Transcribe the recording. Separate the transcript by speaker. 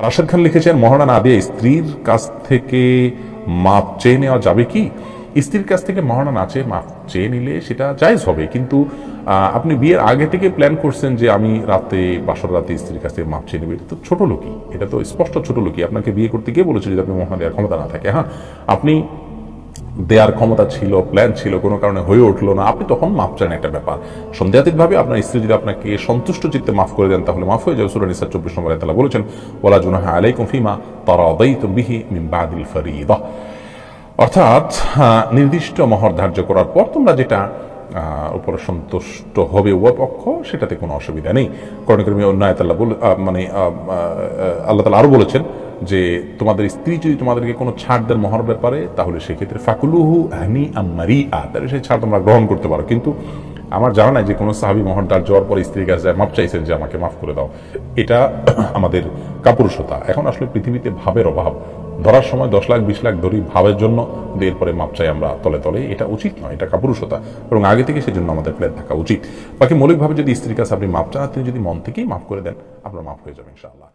Speaker 1: রাশেদ খান লিখেছেন, মহারণা না দিয়ে স্ত্রীর কাছ থেকে মাপ চেয়ে নেওয়া যাবে কি? স্ত্রীর কাছ থেকে মহারণা না চেয়ে মাপ চেয়ে নিলে সেটা জায়েজ হবে, কিন্তু আপনি বিয়ের আগে থেকে প্ল্যান করছেন যে আমি রাতে বাসর রাতে স্ত্রীর কাছ থেকে মাপ চেয়ে নেবে, এটা তো ছোট লোকই, এটা তো স্পষ্ট ছোট লোকই। আপনাকে বিয়ে করতে গিয়ে বলেছে যদি আপনি মহারণা দেওয়ার ক্ষমতা না থাকে। হ্যাঁ, আপনি দেওয়ার ক্ষমতা ছিল, প্ল্যান ছিল, কোনো কারণে হয়ে উঠলো না, আপনি তখন মাপ চান, একটা ব্যাপার। সন্দেহাতীতভাবে আপনার স্ত্রী যদি আপনাকে সন্তুষ্ট চিত্তে মাফ করে দেন তাহলে মাফ হয়ে যাবে। সূরা নিসা 24 নম্বর আয়াতে আল্লাহ বলেছেন, ওয়ালা জুনাহা আলাইকুম ফিমা তারাদাইতুম বিহি মিন বাদিল ফারিদা। অর্থাৎ নির্দিষ্ট মহর ধার্য করার পর তোমরা যেটা উপরে সন্তুষ্ট হবে উভয় পক্ষ, সেটাতে কোনো অসুবিধা নেই। কোরআন কারীমে অন্য আয়াতে আল্লাহ তাআলা আরো বলেছেন যে তোমাদের স্ত্রী যদি তোমাদেরকে কোনো ছাড় দেন মহর ব্যাপারে, তাহলে সেক্ষেত্রে ফাকুলুহু হানিআম মারিআ, তাহলে সেই ছাড় তোমরা গ্রহণ করতে পারো। কিন্তু আমার জানা নাই যে কোনো সাহাবী মহর ধার্য হওয়ার পর স্ত্রীর কাছে মাপ চাইছেন যে আমাকে মাফ করে দাও। এটা আমাদের কাপুরুষতা। এখন আসলে পৃথিবীতে ভাবের অভাব, ধরার সময় 10 লাখ 20 লাখ ধরি ভাবের জন্য, এরপরে মাপ চাই আমরা তলে তলে, এটা উচিত নয়, এটা কাপুরুষতা। এবং আগে থেকে সেজন্য আমাদের প্ল্যান থাকা উচিত। বাকি মৌলিকভাবে যদি স্ত্রীর কাছে আপনি মাপ চান, তিনি যদি মন থেকেই মাফ করে দেন, আপনার মাফ হয়ে যাবে ইনশাআল্লাহ।